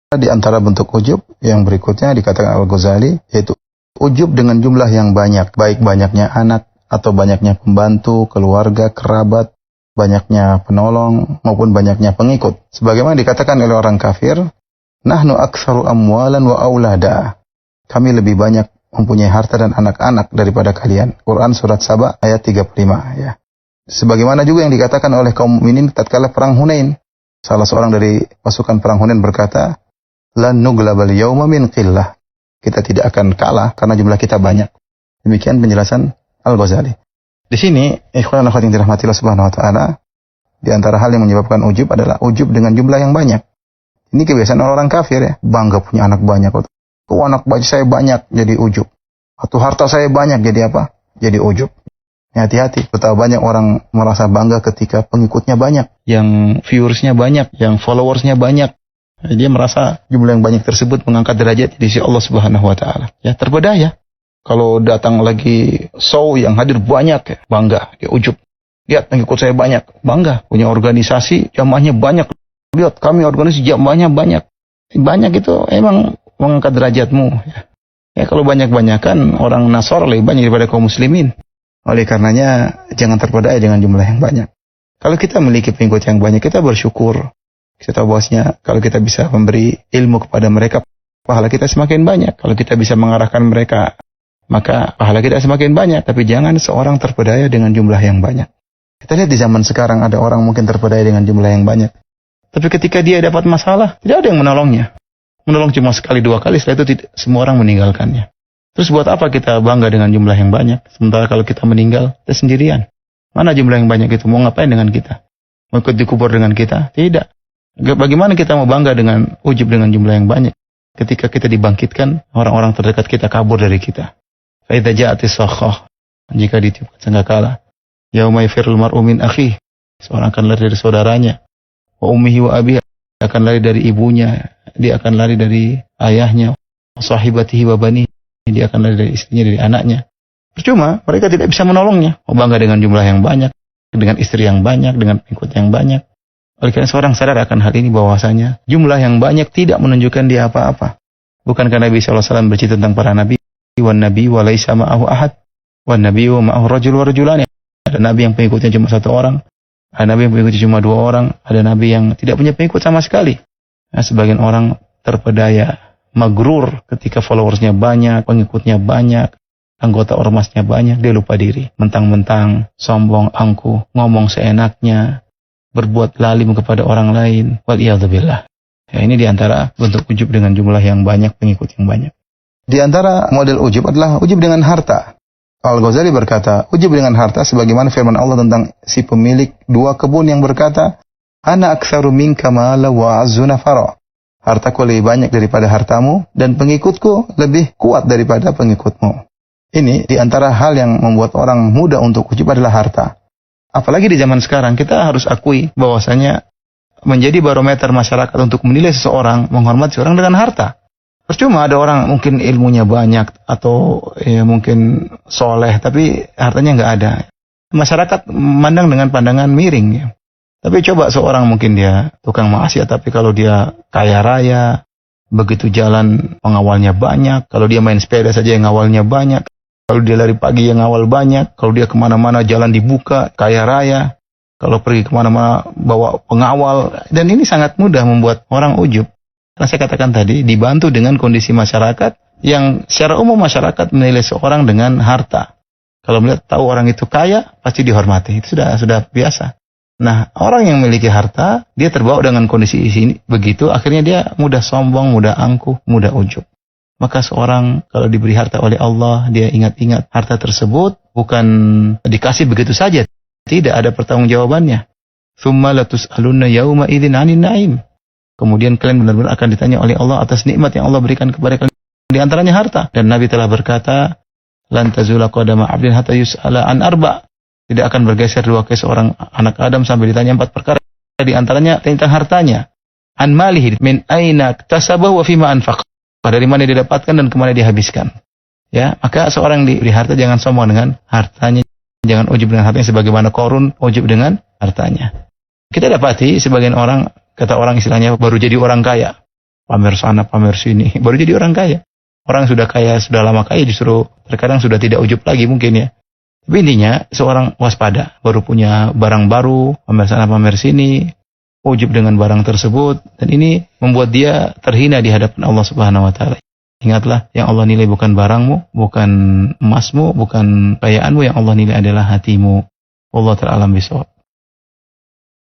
Di antara bentuk ujub yang berikutnya dikatakan Al-Ghazali, yaitu ujub dengan jumlah yang banyak, baik banyaknya anak atau banyaknya pembantu, keluarga, kerabat, banyaknya penolong maupun banyaknya pengikut. Sebagaimana dikatakan oleh orang kafir, nahnu aktsaru amwalan wa aulada. Kami lebih banyak mempunyai harta dan anak-anak daripada kalian. Quran surat Saba ayat 35 ya. Sebagaimana juga yang dikatakan oleh kaum mukminin tatkala perang Hunain. Salah seorang dari pasukan perang Hunain berkata, lan nuglabal yauma min qillah. Kita tidak akan kalah karena jumlah kita banyak. Demikian penjelasan Al-Ghazali. Di sini, ikhwan dan akhwat yang dirahmati Allah Subhanahu wa taala, di antara hal yang menyebabkan ujub adalah ujub dengan jumlah yang banyak. Ini kebiasaan orang kafir ya, bangga punya anak banyak. Oh, anak saya banyak jadi ujub. Atau harta saya banyak jadi apa? Jadi ujub. Hati-hati, betapa banyak orang merasa bangga ketika pengikutnya banyak, yang viewersnya banyak, yang followersnya banyak. Dia merasa jumlah yang banyak tersebut mengangkat derajat di sisi Allah Subhanahu wa taala. Ya, terpedaya. Kalau datang lagi show yang hadir banyak, ya, bangga, dia ujub. Lihat pengikut saya banyak, bangga. Punya organisasi, jamaahnya banyak. Lihat kami organisasi jamaahnya banyak. Banyak itu emang mengangkat derajatmu. Ya, kalau banyak-banyakan orang Nasor lebih banyak daripada kaum muslimin. Oleh karenanya jangan terpedaya dengan jumlah yang banyak. Kalau kita memiliki pengikut yang banyak, kita bersyukur. Kita tahu bahwasanya kalau kita bisa memberi ilmu kepada mereka, pahala kita semakin banyak. Kalau kita bisa mengarahkan mereka, maka pahala kita semakin banyak. Tapi jangan seorang terpedaya dengan jumlah yang banyak. Kita lihat di zaman sekarang ada orang mungkin terpedaya dengan jumlah yang banyak. Tapi ketika dia dapat masalah, tidak ada yang menolongnya. Menolong cuma sekali dua kali, setelah itu semua orang meninggalkannya. Terus buat apa kita bangga dengan jumlah yang banyak? Sementara kalau kita meninggal, kita sendirian. Mana jumlah yang banyak itu? Mau ngapain dengan kita? Mau ikut dikubur dengan kita? Tidak. Bagaimana kita mau bangga dengan ujub dengan jumlah yang banyak? Ketika kita dibangkitkan, orang-orang terdekat kita kabur dari kita. Fa'idza ja'atis sakhah. Jika ditiupkan sangkakala. Yauma yafirrul mar'u min akhihi. Seorang akan lari dari saudaranya. Wa ummihi wa abihi. Akan lari dari ibunya. Dia akan lari dari ayahnya. Wa sahibatihi wa banihi. Dia akan lari dari istrinya, dari anaknya. Percuma, mereka tidak bisa menolongnya. Mau bangga dengan jumlah yang banyak. Dengan istri yang banyak. Dengan pengikut yang banyak. Oleh karena seorang sadar akan hal ini bahwasanya jumlah yang banyak tidak menunjukkan dia apa-apa. Bukankah Nabi SAW bercerita tentang para nabi? Wan nabi wa laisa ma'ahu ahad. Wan nabi wa ma'ahu rajul wa rajulani. Ada nabi yang pengikutnya cuma satu orang. Ada nabi yang pengikutnya cuma dua orang. Ada nabi yang tidak punya pengikut sama sekali. Nah, sebagian orang terpedaya, magrur ketika followersnya banyak, pengikutnya banyak, anggota ormasnya banyak, dia lupa diri. Mentang-mentang, sombong, angkuh, ngomong seenaknya, berbuat lalim kepada orang lain. Waliyadzubillah. Ya, ini diantara bentuk ujub dengan jumlah yang banyak, pengikut yang banyak. Di antara model ujub adalah ujub dengan harta. Al-Ghazali berkata, ujub dengan harta sebagaimana firman Allah tentang si pemilik dua kebun yang berkata, Ana aktsaru minka mala wa azzu nafara. Hartaku lebih banyak daripada hartamu dan pengikutku lebih kuat daripada pengikutmu. Ini di antara hal yang membuat orang mudah untuk ujub adalah harta. Apalagi di zaman sekarang, kita harus akui bahwasanya menjadi barometer masyarakat untuk menilai seseorang, menghormati seorang dengan harta. Percuma ada orang mungkin ilmunya banyak atau ya mungkin soleh, tapi hartanya nggak ada. Masyarakat memandang dengan pandangan miring. Ya. Tapi coba seorang mungkin dia tukang maksiat, tapi kalau dia kaya raya, begitu jalan pengawalnya banyak, kalau dia main sepeda saja yang ngawalnya banyak. Kalau dia lari pagi yang awal banyak, kalau dia kemana-mana jalan dibuka, kaya raya, kalau pergi kemana-mana bawa pengawal, dan ini sangat mudah membuat orang ujub. Karena saya katakan tadi, dibantu dengan kondisi masyarakat, yang secara umum masyarakat menilai seorang dengan harta. Kalau melihat tahu orang itu kaya, pasti dihormati, itu sudah biasa. Nah, orang yang memiliki harta, dia terbawa dengan kondisi ini, begitu, akhirnya dia mudah sombong, mudah angkuh, mudah ujub. Maka seorang kalau diberi harta oleh Allah, dia ingat-ingat harta tersebut bukan dikasih begitu saja. Tidak ada pertanggungjawabannya. Tsumma latus'alunna yauma idzin 'anil na'im. Kemudian kalian benar-benar akan ditanya oleh Allah atas nikmat yang Allah berikan kepada kalian. Di antaranya harta. Dan Nabi telah berkata, lan tazula qadama 'abdin hatta yus'ala an arba'. Tidak akan bergeser dua kaki seorang anak Adam sampai ditanya 4 perkara. Di antaranya tentang hartanya. An malihi min aina iktasabahu wa fima anfaq. Dari mana dia dapatkan dan kemana dia habiskan. Ya, maka seorang diberi harta jangan sombong dengan hartanya, jangan ujub dengan hartanya sebagaimana Qarun ujub dengan hartanya. Kita dapati sebagian orang, kata orang istilahnya baru jadi orang kaya. pamer sana, pamer sini, baru jadi orang kaya. Orang sudah kaya, sudah lama kaya justru terkadang sudah tidak ujub lagi mungkin ya. Tapi intinya seorang waspada, baru punya barang baru, pamer sana pamer sini, ujub dengan barang tersebut, dan ini membuat dia terhina di hadapan Allah Subhanahu wa taala. Ingatlah, yang Allah nilai bukan barangmu, bukan emasmu, bukan kekayaanmu, yang Allah nilai adalah hatimu. Allah ta'ala bisawab.